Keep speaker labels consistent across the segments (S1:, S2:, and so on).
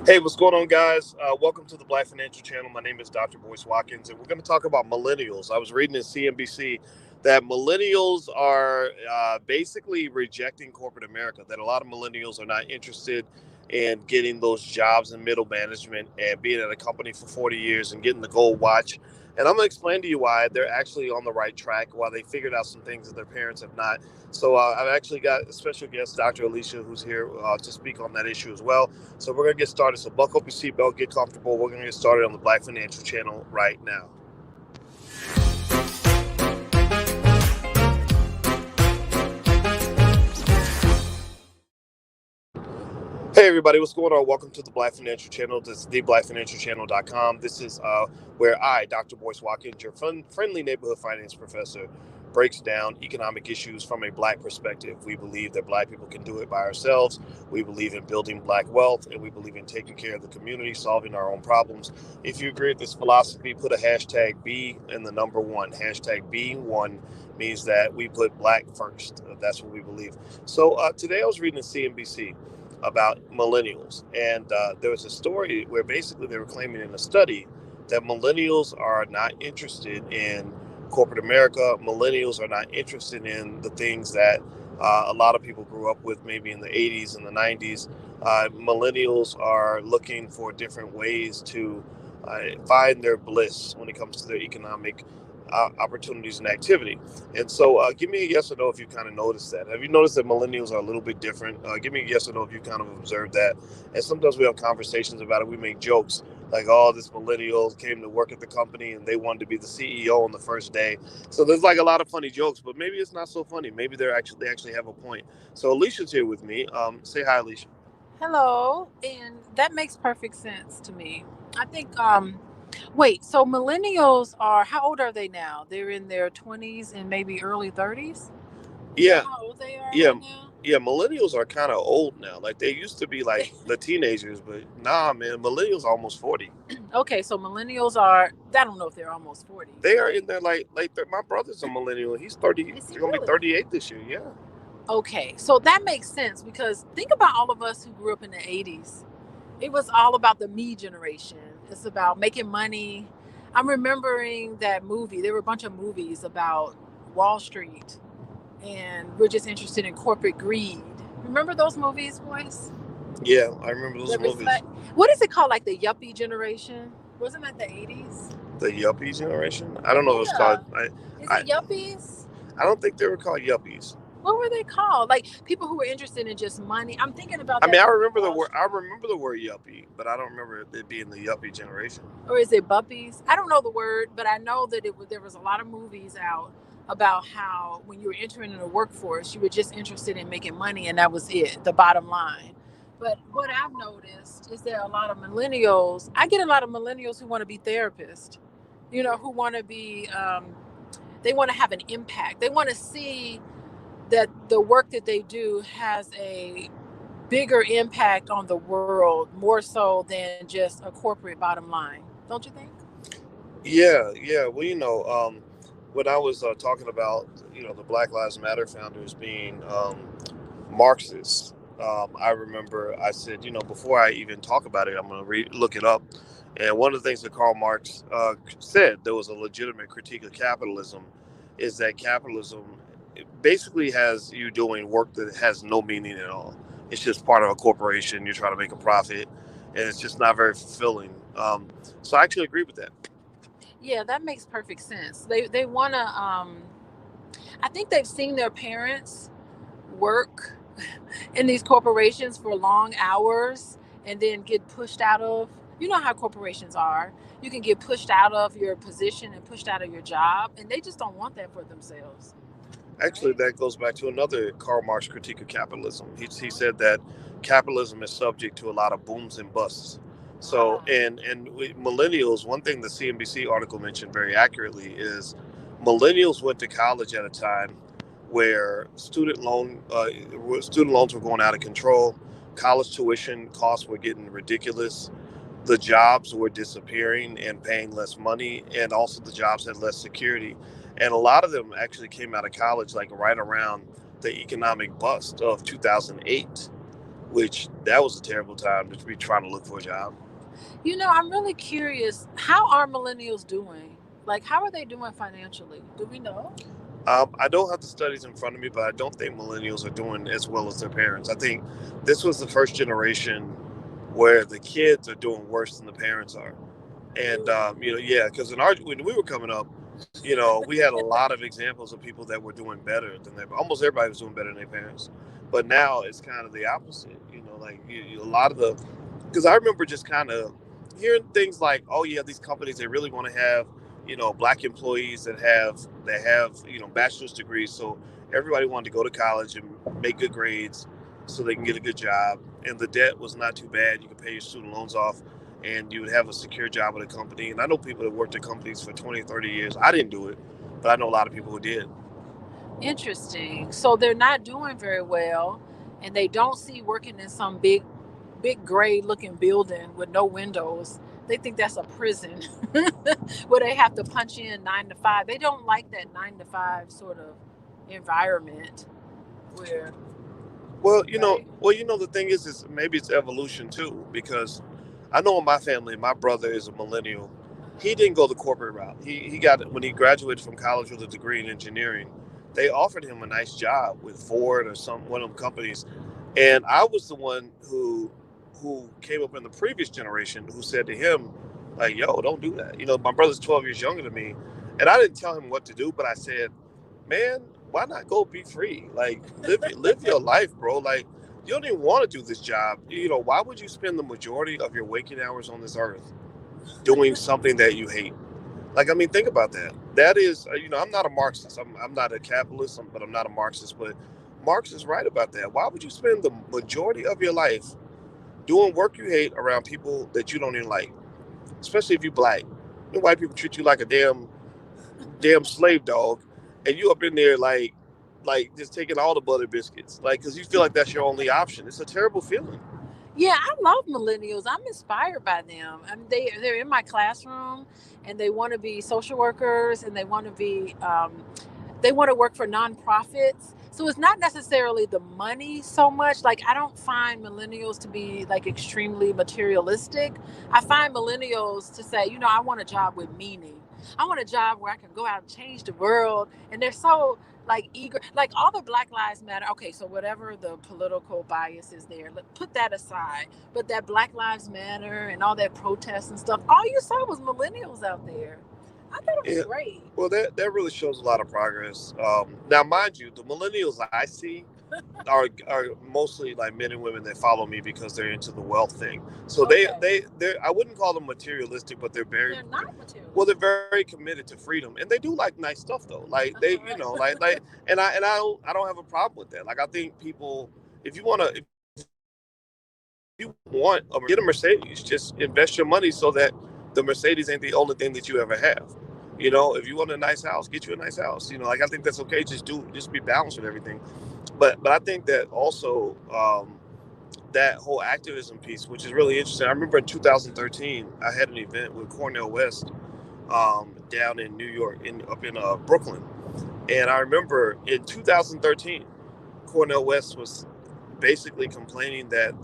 S1: Hey, what's going on, guys? Welcome to the Black Financial Channel. My name is Dr. Boyce Watkins, and we're going to talk about millennials. I was reading in CNBC that millennials are basically rejecting corporate America, that a lot of millennials are not interested in getting those jobs in middle management and being at a company for 40 years and getting the gold watch. And I'm going to explain to you why they're actually on the right track, why they figured out some things that their parents have not. So I've actually got a special guest, Dr. Alicia, who's here to speak on that issue as well. So we're going to get started. So buckle up your seatbelt, get comfortable. We're going to get started on the Black Financial Channel right now. Hey everybody, what's going on? Welcome to the Black Financial Channel. This is theblackfinancialchannel.com. This is where I, Dr. Boyce Watkins, your friendly neighborhood finance professor, breaks down economic issues from a Black perspective. We believe that Black people can do it by ourselves. We believe in building Black wealth, and we believe in taking care of the community, solving our own problems. If you agree with this philosophy, put a hashtag B in the number one. Hashtag B1 means that we put Black first. That's what we believe. So today I was reading the CNBC about millennials. And there was a story where basically they were claiming in a study that millennials are not interested in corporate America. Millennials are not interested in the things that a lot of people grew up with, maybe in the 80s and the 90s. Millennials are looking for different ways to find their bliss when it comes to their economic opportunities and activity. And so give me a yes or no if you kind of noticed that. Have you noticed that millennials are a little bit different? Give me a yes or no if you kind of observed that. And sometimes we have conversations about it. We make jokes like, oh, this millennial came to work at the company and they wanted to be the CEO on the first day. So there's like a lot of funny jokes, but maybe it's not so funny. Maybe they actually have a point. So Alicia's here with me. Say hi, Alicia.
S2: Hello, and that makes perfect sense to me. I think wait, so millennials are how old are they now? They're in their 20s and maybe early 30s? Is that
S1: Yeah,
S2: how old they are
S1: yeah,
S2: right now?
S1: yeah. Millennials are kind of old now. Like they used to be like the teenagers, but nah, man, millennials are almost 40.
S2: Okay, so millennials are I don't know if they're almost 40.
S1: They are in there like my brother's a millennial. He's 30.
S2: Is
S1: He's
S2: he
S1: gonna be
S2: really?
S1: 38 this year. Yeah.
S2: Okay, so that makes sense because think about all of us who grew up in the 80s. It was all about the me generation. It's about making money. I'm remembering that movie. There were a bunch of movies about Wall Street, and we're just interested in corporate greed. Remember those movies, boys?
S1: Yeah, I remember those
S2: The
S1: movies.
S2: reflect. What is it called? Like the yuppie generation? Wasn't that the 80s?
S1: The yuppie generation. I don't know if it's called.
S2: Yeah. Is
S1: I
S2: it yuppies?
S1: I don't think they were called yuppies.
S2: What were they called? Like people who were interested in just money. I'm thinking about
S1: I
S2: that
S1: mean, I
S2: movie
S1: remember the
S2: Wall
S1: word.
S2: Street.
S1: I remember the word yuppie, but I don't remember it being the yuppie generation.
S2: Or is it buppies? I don't know the word, but I know that there was a lot of movies out about how when you were entering in the workforce, you were just interested in making money, and that was it, the bottom line. But what I've noticed is there are a lot of millennials. I get a lot of millennials who want to be therapists, who want to be, they want to have an impact. They want to see that the work that they do has a bigger impact on the world, more so than just a corporate bottom line. Don't you think?
S1: Yeah, yeah. Well, when I was talking about the Black Lives Matter founders being Marxists, I remember I said before I even talk about it, I'm going to look it up. And one of the things that Karl Marx said there was a legitimate critique of capitalism, is that capitalism basically has you doing work that has no meaning at all. It's just part of a corporation. You're trying to make a profit, and it's just not very fulfilling. So I actually agree with that.
S2: Yeah, that makes perfect sense. They want to. I think they've seen their parents work in these corporations for long hours and then get pushed out of. You know how corporations are. You can get pushed out of your position and pushed out of your job, and they just don't want that for themselves,
S1: Actually,
S2: right?
S1: that goes back to another Karl Marx critique of capitalism. He said that capitalism is subject to a lot of booms and busts. So,
S2: Ah.
S1: and millennials, one thing the CNBC article mentioned very accurately is millennials went to college at a time where student loans were going out of control, college tuition costs were getting ridiculous, the jobs were disappearing and paying less money, and also the jobs had less security. And a lot of them actually came out of college like right around the economic bust of 2008, which that was a terrible time to be trying to look for a job.
S2: I'm really curious. How are millennials doing? Like, how are they doing financially? Do we know?
S1: I don't have the studies in front of me, but I don't think millennials are doing as well as their parents. I think this was the first generation where the kids are doing worse than the parents are. And yeah, because when we were coming up, we had a lot of examples of people that were doing better than their. Almost everybody was doing better than their parents, but now it's kind of the opposite. Like a lot of the, because I remember just kind of hearing things like, oh yeah, these companies they really want to have black employees that have bachelor's degrees, so everybody wanted to go to college and make good grades so they can get a good job, and the debt was not too bad. You could pay your student loans off and you would have a secure job at a company. And I know people that worked at companies for 20, 30 years. I didn't do it, but I know a lot of people who did.
S2: Interesting. So they're not doing very well, and they don't see working in some big gray looking building with no windows. They think that's a prison where they have to punch in 9 to 5. They don't like that 9 to 5 sort of environment where,
S1: Well,
S2: right?
S1: the thing is maybe it's evolution too, because I know in my family, my brother is a millennial. He didn't go the corporate route. He got when he graduated from college with a degree in engineering. They offered him a nice job with Ford or one of them companies, and I was the one who came up in the previous generation who said to him, like, "Yo, don't do that." My brother's 12 years younger than me, and I didn't tell him what to do, but I said, "Man, why not go be free? Like, live your life, bro. Like, you don't even want to do this job. Why would you spend the majority of your waking hours on this earth doing something that you hate? Like, I mean, think about that. That is, I'm not a Marxist. I'm not a capitalist, but I'm not a Marxist. But Marx is right about that. Why would you spend the majority of your life doing work you hate around people that you don't even like, especially if you're black? White people treat you like a damn slave dog, and you up in there like just taking all the butter biscuits, like because you feel like that's your only option. It's a terrible feeling.
S2: Yeah, I love millennials. I'm inspired by them. I mean, they're in my classroom, and they want to be social workers, and they want to work for nonprofits. So it's not necessarily the money so much. Like, I don't find millennials to be like extremely materialistic. I find millennials to say, I want a job with meaning. I want a job where I can go out and change the world. And they're so like eager, like all the Black Lives Matter. Okay, so whatever the political bias is there, put that aside. But that Black Lives Matter and all that protests and stuff, all you saw was millennials out there. I thought it was
S1: Yeah.
S2: great.
S1: Well, that really shows a lot of progress. Now, mind you, the millennials I see are mostly like men and women that follow me because they're into the wealth thing. So
S2: Okay.
S1: they I wouldn't call them materialistic, but
S2: They're not materialistic.
S1: well, they're very committed to freedom, and they do like nice stuff though. Like they, like, and I don't have a problem with that. Like I think people, if you want get a Mercedes, just invest your money so that the Mercedes ain't the only thing that you ever have. If you want a nice house, get you a nice house. Like I think that's okay. Just be balanced with everything. But I think that also that whole activism piece, which is really interesting. I remember in 2013, I had an event with Cornell West down in New York, up in Brooklyn, and I remember in 2013, Cornell West was basically complaining that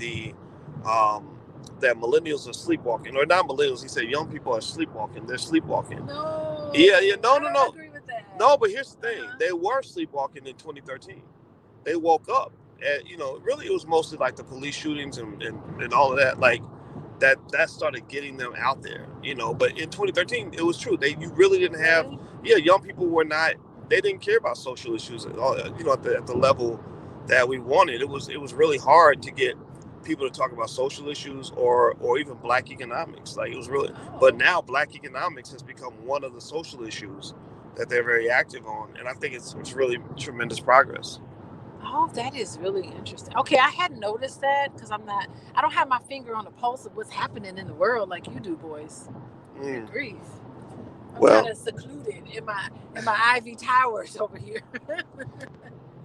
S1: that millennials are sleepwalking, or not millennials. He said young people are sleepwalking. They're sleepwalking.
S2: No.
S1: Yeah, no,
S2: I
S1: no,
S2: don't
S1: no,
S2: agree with that.
S1: no. But here's the thing: they were sleepwalking in 2013. They woke up, and really it was mostly like the police shootings and all of that. Like that started getting them out there. But in 2013, it was true. You really didn't have.
S2: Really?
S1: Yeah, young people were not. They didn't care about social issues at all. At the level that we wanted. It was really hard to get people to talk about social issues or even black economics. Like it was really. But
S2: Oh.
S1: now black economics has become one of the social issues that they're very active on, and I think it's really tremendous progress.
S2: Oh, that is really interesting. Okay, I hadn't noticed that because I don't have my finger on the pulse of what's happening in the world like you do, boys. Good
S1: Mm.
S2: grief. I'm kind
S1: Well,
S2: of secluded in my ivy towers over here.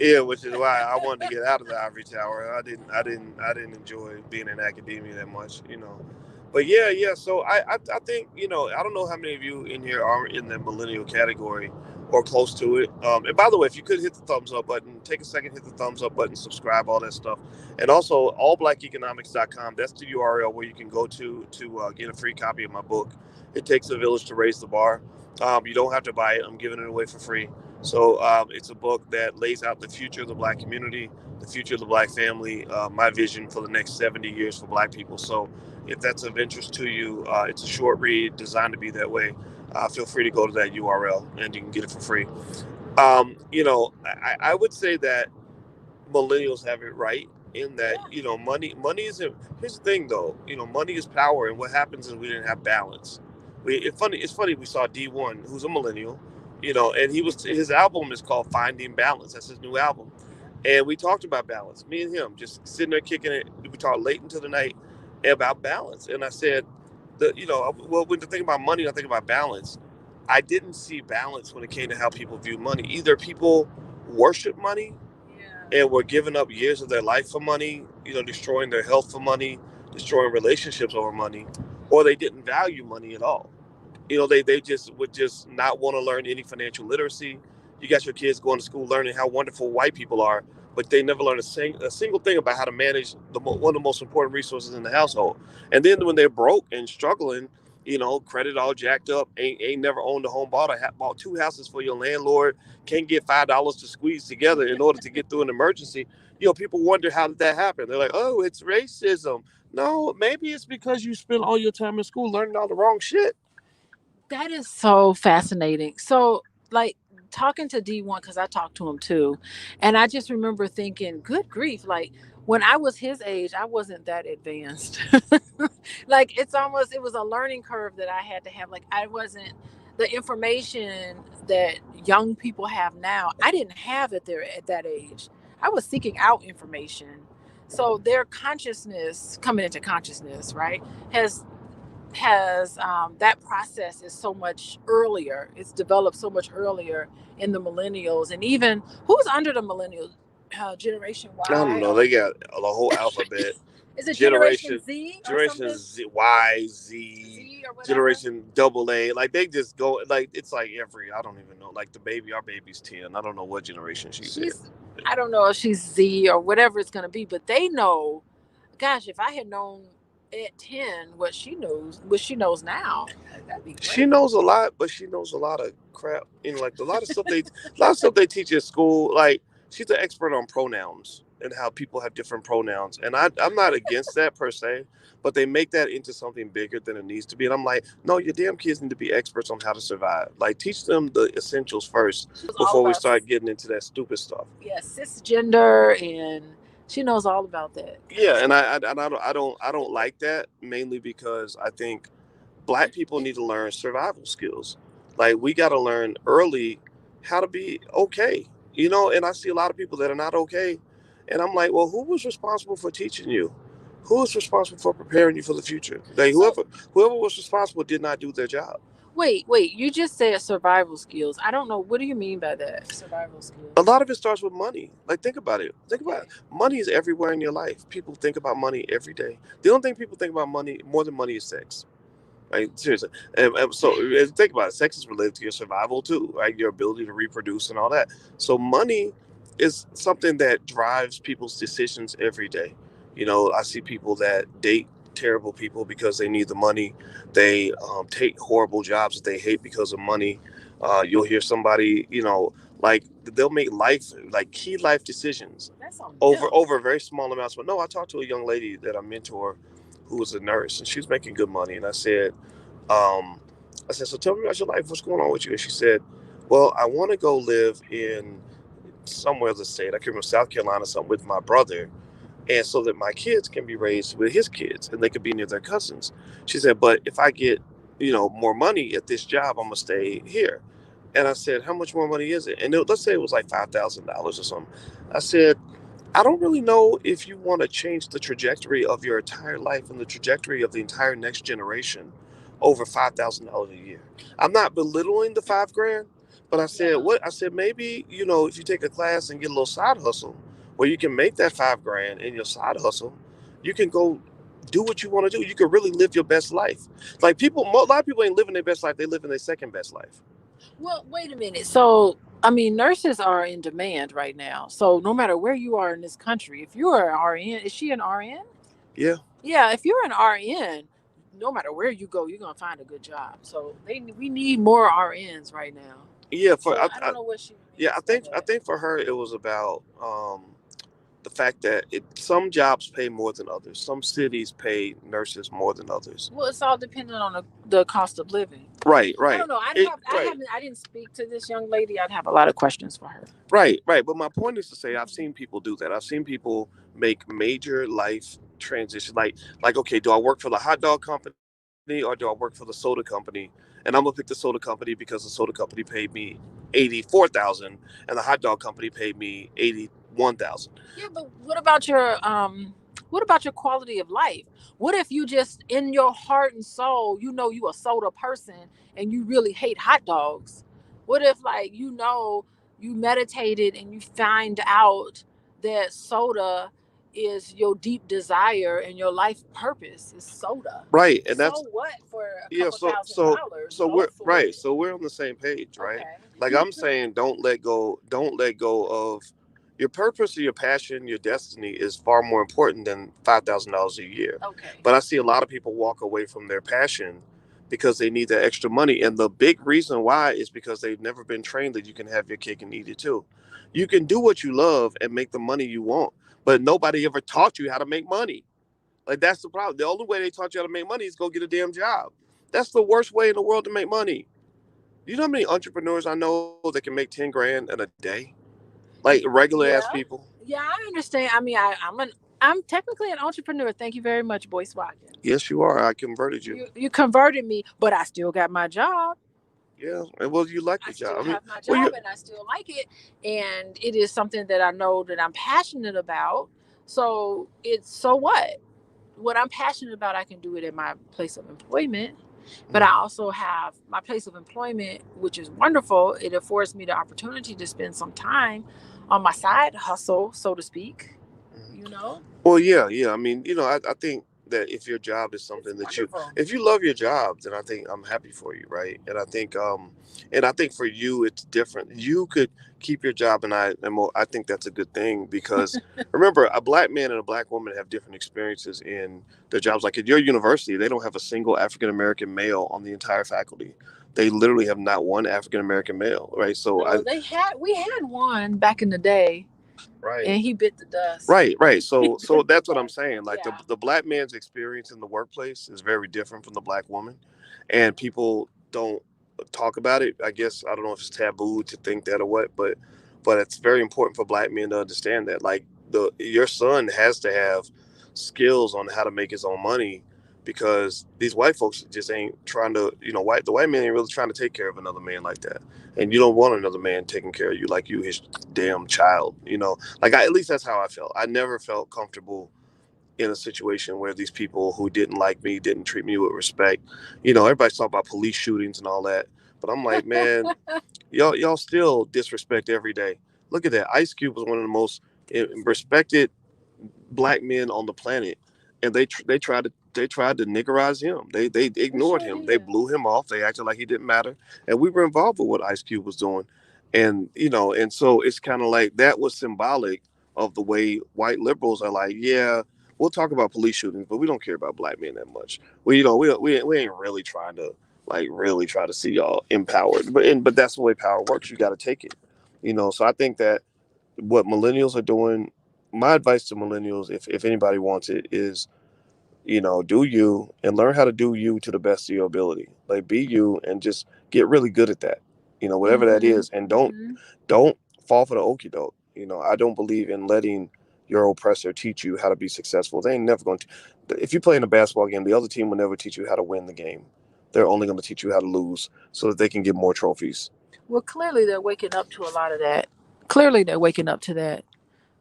S1: Yeah, which is why I wanted to get out of the ivory tower. I didn't enjoy being in academia that much, you know. But yeah, yeah. So I think, you know, I don't know how many of you in here are in the millennial category or close to it. And by the way, if you could hit the thumbs up button, take a second, hit the thumbs up button, subscribe, all that stuff, and also allblackeconomics.com. That's the URL where you can go to get a free copy of my book. It takes a village to raise the bar. You don't have to buy it. I'm giving it away for free. So it's a book that lays out the future of the Black community, the future of the Black family, my vision for the next 70 years for Black people. So if that's of interest to you, it's a short read designed to be that way. Feel free to go to that URL and you can get it for free. You know, I would say that millennials have it right in that, you know, money isn't. Here's the thing though, you know, money is power, and what happens is we didn't have balance. It's funny we saw D1, who's a millennial, you know, and his album is called Finding Balance. That's his new album, and we talked about balance. Me and him just sitting there kicking it. We talked late into the night about balance, and I said, you know, well, when to think about money, I think about balance. I didn't see balance when it came to how people view money. Either people worship money and were giving up years of their life for money, you know, destroying their health for money, destroying relationships over money, or they didn't value money at all. You know, they just would just not want to learn any financial literacy. You got your kids going to school learning how wonderful white people are, but they never learn a single thing about how to manage one of the most important resources in the household. And then when they're broke and struggling, you know, credit all jacked up, ain't never owned a home, bought two houses for your landlord, can't get $5 to squeeze together in order to get through an emergency. You know, people wonder how did that happen. They're like, oh, it's racism. No, maybe it's because you spent all your time in school learning all the wrong shit.
S2: That is so fascinating. So, like talking to D1, because I talked to him too, and I just remember thinking, good grief, like when I was his age, I wasn't that advanced. Like it was a learning curve that I had to have. Like I wasn't the information that young people have now. I didn't have it there at that age. I was seeking out information. So their consciousness coming into consciousness, right, has that process is so much earlier. It's developed so much earlier in the millennials, and even who's under the millennial generation
S1: I don't
S2: Y,
S1: know.
S2: or
S1: They got the whole alphabet.
S2: is it Generation
S1: Generation,
S2: Z or
S1: Generation
S2: something?
S1: Z, Y, Z,
S2: Z or whatever.
S1: Generation Double A. Like they just go like it's like every. I don't even know. Like the baby, our baby's 10. I don't know what generation she's in.
S2: She's, I don't know if she's Z or whatever it's going to be, but they know. Gosh, if I had known at 10 what she knows now, that'd be
S1: She
S2: great.
S1: knows a lot, but she knows a lot of crap. You know, like a lot of stuff they teach at school. Like she's an expert on pronouns and how people have different pronouns. And I'm not against that per se, but they make that into something bigger than it needs to be. And I'm like, no, your damn kids need to be experts on how to survive. Like teach them the essentials first
S2: She knows all
S1: before we
S2: about,
S1: start getting into that stupid stuff.
S2: yeah, cisgender, and she knows all about that kind of
S1: Yeah, and
S2: stuff.
S1: I don't like that mainly because I think Black people need to learn survival skills. Like we got to learn early how to be okay, you know. And I see a lot of people that are not okay, and I'm like, well, who was responsible for teaching you? Who was responsible for preparing you for the future? Like
S2: So
S1: whoever was responsible did not do their job.
S2: wait, you just said survival skills. I don't know. What do you mean by that? Survival
S1: A
S2: skills.
S1: lot of it starts with money. Like think about it. Think about it.
S2: Okay.
S1: Money is everywhere in your life. People think about money every day. The only thing people think about money more than money is sex. Right, seriously. And so think about it. Sex is related to your survival too, right? Your ability to reproduce and all that. So money is something that drives people's decisions every day. You know, I see people that date terrible people because they need the money. They take horrible jobs that they hate because of money. You'll hear somebody, you know, like they'll make like key life decisions
S2: That's on them.
S1: over very small amounts. But no, I talked to a young lady that I mentor who was a nurse, and she was making good money. And um, I said, so tell me about your life. What's going on with you? And she said, well, I want to go live in somewhere in the state. I came from South Carolina, something with my brother, and so that my kids can be raised with his kids and they could be near their cousins. She said, but if I get, you know, more money at this job, I'm gonna stay here. And I said, how much more money is it? And let's say it was like $5,000 or something. I said, I don't really know if you want to change the trajectory of your entire life and the trajectory of the entire next generation over $5,000 a year. I'm not belittling the 5 grand, But I said, what? I said, maybe, if you take a class and get a little side hustle where you can make that 5 grand in your side hustle, you can go do what you want to do. You can really live your best life. Like a lot of people ain't living their best life. They living their second best life.
S2: Well, wait a minute. So, I mean, nurses are in demand right now. So, no matter where you are in this country, if you are an RN, is she an RN?
S1: Yeah.
S2: Yeah, if you're an RN, no matter where you go, you're gonna find a good job. So we need more RNs right now.
S1: Yeah.
S2: So I don't know what she
S1: Yeah,
S2: means by
S1: I
S2: that.
S1: think for her it was about the fact that some jobs pay more than others. Some cities pay nurses more than others.
S2: Well, it's all dependent on the cost of living.
S1: Right,
S2: I
S1: right.
S2: don't know.
S1: Right,
S2: I didn't speak to this young lady. I'd have a lot of questions for her.
S1: right, right. But my point is to say I've seen people do that. I've seen people make major life transitions. Like, okay, do I work for the hot dog company or do I work for the soda company? And I'm gonna pick the soda company because the soda company paid me 84,000, and the hot dog company paid me 81,000.
S2: Yeah, but what about your quality of life? What if you just in your heart and soul, you know you a soda person and you really hate hot dogs? What if like you meditated and you find out that soda is your deep desire and your life purpose is soda?
S1: Right, and
S2: So
S1: that's
S2: what for a
S1: yeah.
S2: couple $1,000?
S1: So
S2: Go
S1: we're
S2: for
S1: right.
S2: it.
S1: So we're on the same page, right?
S2: Okay.
S1: Like I'm saying, don't let go. Don't let go of your purpose or your passion. Your destiny is far more important than $5,000 a year.
S2: Okay.
S1: But I see a lot of people walk away from their passion because they need that extra money, and the big reason why is because they've never been trained that you can have your cake and eat it too. You can do what you love and make the money you want, but nobody ever taught you how to make money. Like that's the problem. The only way they taught you how to make money is go get a damn job. That's the worst way in the world to make money. You know how many entrepreneurs I know that can make 10 grand in a day? Like regular ass
S2: Yeah.
S1: people.
S2: Yeah, I understand. I mean, I'm technically an entrepreneur. Thank you very much, Boyce Watkins.
S1: Yes, you are. I converted you.
S2: You converted me, but I still got my job.
S1: Yeah. And well, you like
S2: I
S1: your job.
S2: still
S1: I mean,
S2: have my
S1: well,
S2: job and I still like it. And it is something that I know that I'm passionate about. So it's so what? What I'm passionate about, I can do it at my place of employment. But I also have my place of employment, which is wonderful. It affords me the opportunity to spend some time on my side hustle, so to speak. You know?
S1: Well, yeah, yeah. I mean, I think that if your job is
S2: It's
S1: something that
S2: wonderful.
S1: if you love your job, then I think I'm happy for you, right? And I think for you, it's different. You could keep your job, I think that's a good thing because remember, a black man and a black woman have different experiences in their jobs. Like at your university, they don't have a single African American male on the entire faculty. They literally have not one African American male, right? So
S2: No, we had one back in the day,
S1: right.
S2: and he bit the dust.
S1: Right, right.
S2: He
S1: So
S2: bit the
S1: that's what I'm
S2: dust.
S1: saying. Like
S2: Yeah.
S1: the black man's experience in the workplace is very different from the black woman, and people don't talk about it. I guess I don't know if it's taboo to think that or what, but it's very important for black men to understand that. Like your son has to have skills on how to make his own money because these white folks just ain't trying to. The white man ain't really trying to take care of another man like that, and you don't want another man taking care of you like you his damn child. Like at least that's how I felt. I never felt comfortable in a situation where these people who didn't like me didn't treat me with respect. Everybody's talking about police shootings and all that, but I'm like, man, y'all still disrespect every day. Look at that. Ice Cube was one of the most respected black men on the planet, and they tried to niggerize him. They ignored
S2: Sure
S1: him. They
S2: did.
S1: blew him off. They acted like he didn't matter, and we were involved with what Ice Cube was doing, and so it's kind of like that was symbolic of the way white liberals are like, yeah, we'll talk about police shootings, but we don't care about black men that much. We ain't really trying to really try to see y'all empowered, but that's the way power works. You got to take it. So I think that what millennials are doing, my advice to millennials, if anybody wants it, is do you and learn how to do you to the best of your ability. Like be you and just get really good at that. Whatever that
S2: Mm-hmm.
S1: is, and
S2: Mm-hmm.
S1: don't fall for the okie doke. I don't believe in letting your oppressor teach you how to be successful. They ain't never going to. If you play in a basketball game, the other team will never teach you how to win the game. They're only going to teach you how to lose so that they can get more trophies.
S2: Well, clearly they're waking up to a lot of that. Clearly they're waking up to that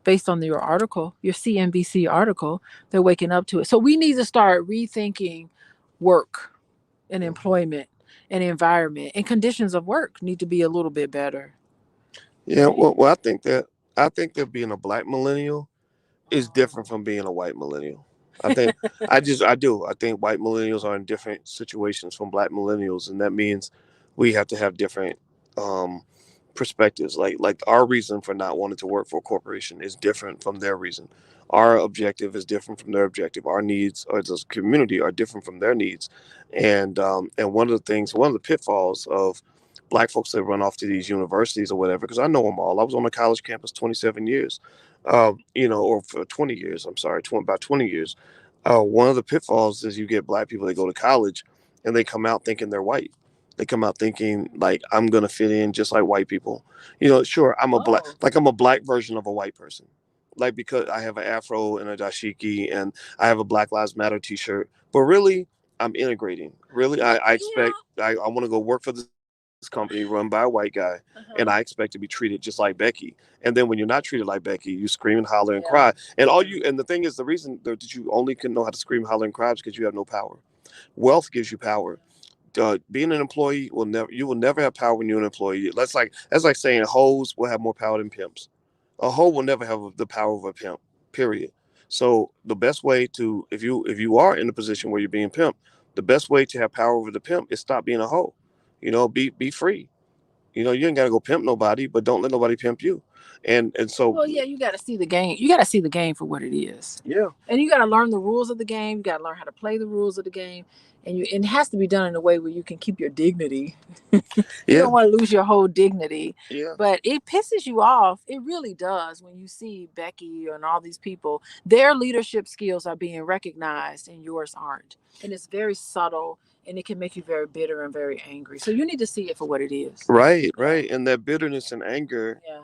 S2: based on your article, your CNBC article. They're waking up to it. So we need to start rethinking work and
S1: Mhm.
S2: employment. and environment and conditions of work need to be a little bit better.
S1: Yeah, well, I think that being a black millennial is different from being a white millennial. I think I think white millennials are in different situations from black millennials, and that means we have to have different um, perspectives. Like our reason for not wanting to work for a corporation is different from their reason. Our objective is different from their objective. Our needs as a community are different from their needs, and one of the pitfalls of black folks that run off to these universities or whatever, because I know them all. I was on a college campus 27 years, or for 20 years. I'm sorry, about 20 years. One of the pitfalls is you get black people that go to college and they come out thinking they're white. They come out thinking like I'm gonna fit in just like white people. Sure, I'm a black version of a white person. Like because I have an afro and a dashiki and I have a Black Lives Matter T-shirt, but really I'm integrating. Really, I want to go work for this company run by a white guy, and I expect to be treated just like Becky. And then when you're not treated like Becky, you scream and holler and cry. And the thing is, the reason that you only can know how to scream, holler, and cry is because you have no power. Wealth gives you power. Being an employee you will never have power when you're an employee. That's like saying hoes will have more power than pimps. A hoe will never have the power of a pimp. Period. So the best way to if you are in a position where you're being pimped, the best way to have power over the pimp is stop being a hoe. Be free. You ain't gotta go pimp nobody, but don't let nobody pimp you. And so
S2: Well, yeah, you got to see the game. You got to see the game for what it is.
S1: Yeah.
S2: And you got to learn the rules of the game. You got to learn how to play the rules of the game. And it has to be done in a way where you can keep your dignity. You don't want to lose your whole dignity.
S1: Yeah.
S2: But it pisses you off. It really does when you see Becky and all these people, their leadership skills are being recognized and yours aren't. And it's very subtle and it can make you very bitter and very angry. So you need to see it for what it is.
S1: Right. And that bitterness and anger,
S2: Yeah.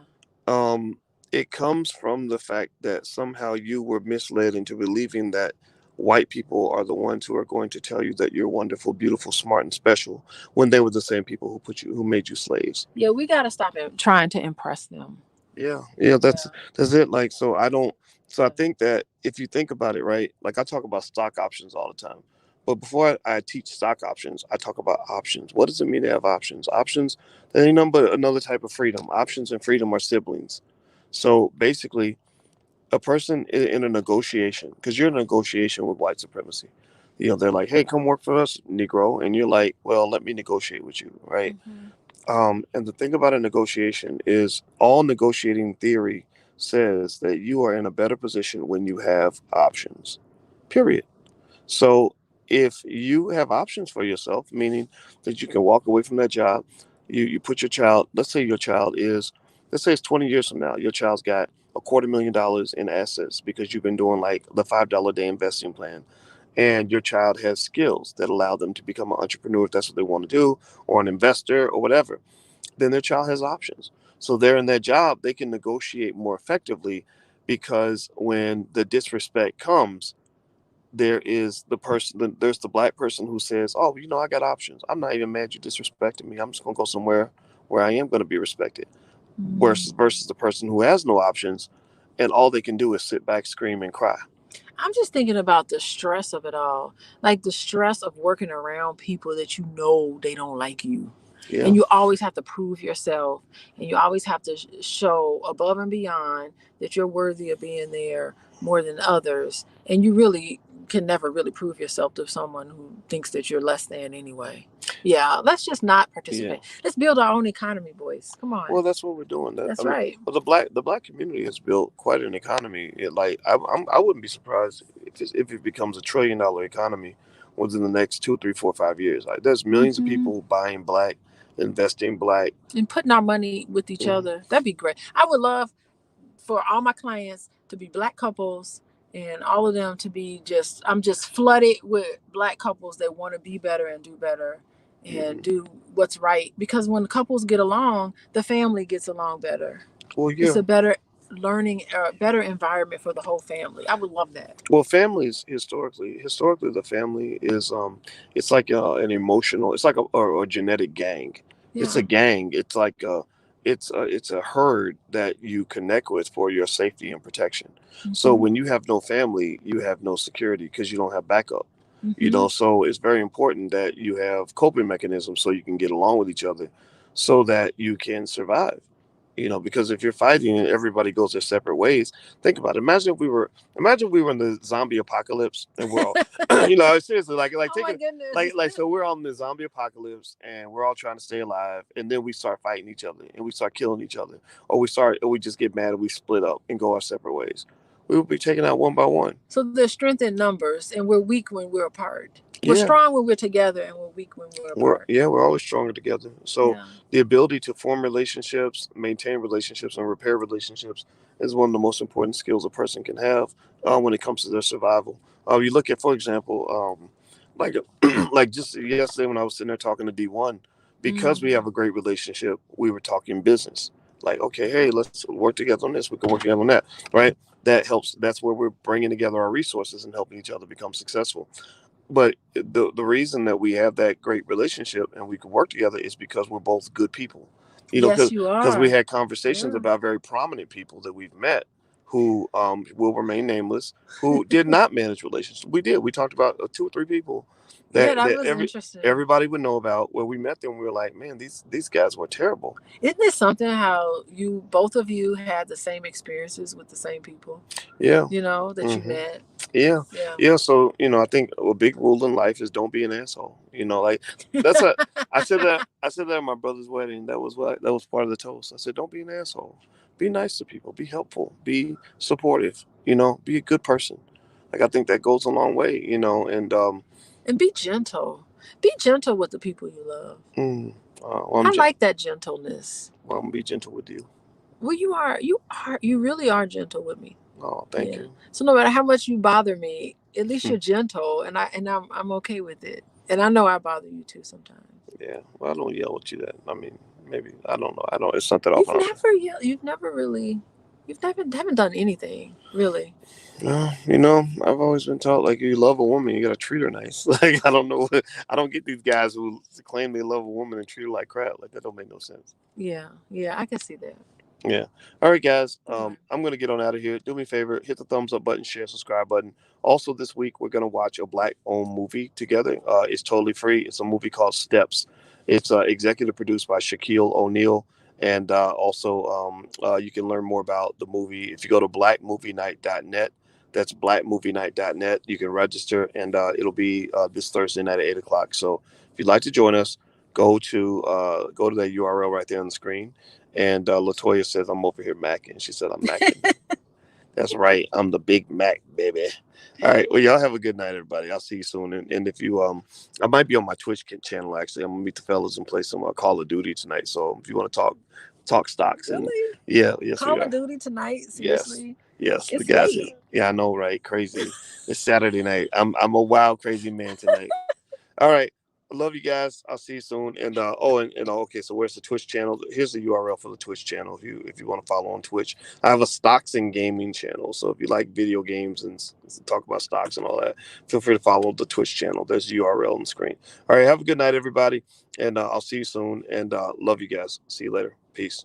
S1: um, it comes from the fact that somehow you were misled into believing that white people are the ones who are going to tell you that you're wonderful, beautiful, smart, and special when they were the same people who made you slaves.
S2: Yeah, we got to stop trying to impress them.
S1: Yeah, that's it. Like, so I don't. So I think that if you think about it, right? Like I talk about stock options all the time, but before I teach stock options, I talk about options. What does it mean to have options? Options, that ain't nothing but another type of freedom. Options and freedom are siblings. So basically, a person in a negotiation, because you're in a negotiation with white supremacy. They're like, "Hey, come work for us, Negro," and you're like, "Well, let me negotiate with you, right?" And the thing about a negotiation is all negotiating theory says that you are in a better position when you have options, period. So if you have options for yourself, meaning that you can walk away from that job, you put your child, let's say it's 20 years from now, your child's got $250,000 in assets because you've been doing like the $5 a day investing plan. And your child has skills that allow them to become an entrepreneur if that's what they want to do, or an investor or whatever. Then their child has options. So they're in that job, they can negotiate more effectively because when the disrespect comes, there's the black person who says, "Oh, I got options. I'm not even mad you disrespected me. I'm just gonna go somewhere where I am gonna be respected." Versus the person who has no options, and all they can do is sit back, scream, and cry.
S2: I'm just thinking about the stress of it all. Like the stress of working around people that you know they don't like you.
S1: Yeah.
S2: And you always have to prove yourself and you always have to show above and beyond that you're worthy of being there more than others. And you really can never really prove yourself to someone who thinks that you're less than anyway. Yeah, let's just not participate. Let's build our own economy, boys. Come on.
S1: Well, that's what we're doing.
S2: That's right.
S1: Well, the black community has built quite an economy. I wouldn't be surprised if it becomes $1 trillion economy within the next 2, 3, 4, 5 years. Like there's millions of people buying black, investing black,
S2: and putting our money with each other. That'd be great. I would love for all my clients to be black couples and all of them to be I'm just flooded with black couples that want to be better and do better and do what's right, because when couples get along, the family gets along better.
S1: Well,
S2: It's a better learning, better environment for the whole family. I would love that.
S1: Well, families historically, the family is it's like an emotional, it's like a genetic gang. It's a gang. It's like it's a herd that you connect with for your safety and protection. So when you have no family, you have no security because you don't have backup.
S2: Mm-hmm.
S1: So it's very important that you have coping mechanisms so you can get along with each other, so that you can survive. Because if you're fighting and everybody goes their separate ways, think about it. Imagine we were in the zombie apocalypse and we're all, seriously, like
S2: Oh my
S1: taking,
S2: goodness.
S1: so we're all in the zombie apocalypse and we're all trying to stay alive, and then we start fighting each other and we start killing each other, or we just get mad and we split up and go our separate ways. We will be taken out one by one.
S2: So there's strength in numbers, and we're weak when we're apart. We're
S1: Yeah.
S2: strong when we're together, and we're weak when we're apart.
S1: We're always stronger together. So
S2: Yeah.
S1: the ability to form relationships, maintain relationships, and repair relationships is one of the most important skills a person can have when it comes to their survival. You look at, for example, like like just yesterday when I was sitting there talking to D1, because we have
S2: Mm-hmm.
S1: a great relationship, we were talking business. Like, okay, hey, let's work together on this. We can work together on that, right? That helps. That's where we're bringing together our resources and helping each other become successful. But the reason that we have that great relationship and we can work together is because we're both good people.
S2: Yes,
S1: Because
S2: you
S1: we
S2: are.
S1: had conversations
S2: Yeah.
S1: about very prominent people that we've met who will remain nameless, who did not manage relationships. We did. We talked about two or three people
S2: Yeah,
S1: that
S2: that was interesting.
S1: everybody would know about. Where we met them, we were like, man, these guys were terrible.
S2: Isn't it something how you both of you had the same experiences with the same people?
S1: Yeah.
S2: That you
S1: Hmm.
S2: met.
S1: Yeah,
S2: Yeah.
S1: yeah. So I think a big rule in life is don't be an asshole. Like that's a. I said that. I said that at my brother's wedding. That was part of the toast. I said, don't be an asshole. Be nice to people. Be helpful. Be supportive. Be a good person. Like I think that goes a long way. And
S2: And be gentle. Be gentle with the people you love.
S1: mm, well,
S2: I like that gentleness.
S1: I'm gonna be gentle with you.
S2: Well, you are. You are. You really are gentle with me.
S1: Oh, thank
S2: Yeah.
S1: you.
S2: So no matter how much you bother me, at least you're gentle, and I'm okay with it. And I know I bother you too sometimes.
S1: Yeah. Well, I don't yell at you. That I mean, maybe I don't know. I don't. It's something off.
S2: You've never yelled. You've never really. You've never haven't done anything really.
S1: No, I've always been taught like you love a woman, you gotta treat her nice. Like I don't know, I don't get these guys who claim they love a woman and treat her like crap. Like that don't make no sense.
S2: Yeah. Yeah. I can see that.
S1: Yeah. All right, guys.
S2: All right.
S1: I'm gonna get on out of here. Do me a favor, hit the thumbs up button, share, subscribe button. Also, this week we're gonna watch a black-owned movie together. It's totally free. It's a movie called Steps. It's executive produced by Shaquille O'Neal, and also you can learn more about the movie if you go to blackmovienight.net. That's blackmovienight.net. You can register, and it'll be this Thursday night at 8 o'clock. So if you'd like to join us, go to that URL right there on the screen. And Latoya says, I'm over here macking. She said, I'm macking. That's right. I'm the Big Mac, baby. All right. Well, y'all have a good night, everybody. I'll see you soon. And if you, I might be on my Twitch channel, actually. I'm going to meet the fellas and play some Call of Duty tonight. So if you want to talk stocks. And
S2: Really?
S1: yeah, yes, we
S2: Call
S1: are.
S2: of Duty tonight?
S1: Yes.
S2: Seriously?
S1: Yes. The
S2: It's
S1: guys.
S2: late.
S1: Yeah, I know, right? Crazy. It's Saturday night. I'm a wild, crazy man tonight. All right. I love you guys. I'll see you soon. And okay, so where's the Twitch channel? Here's the URL for the Twitch channel if you want to follow on Twitch. I have a stocks and gaming channel. So if you like video games and talk about stocks and all that, feel free to follow the Twitch channel. There's the URL on the screen. All right, have a good night, everybody. And I'll see you soon. And love you guys. See you later. Peace.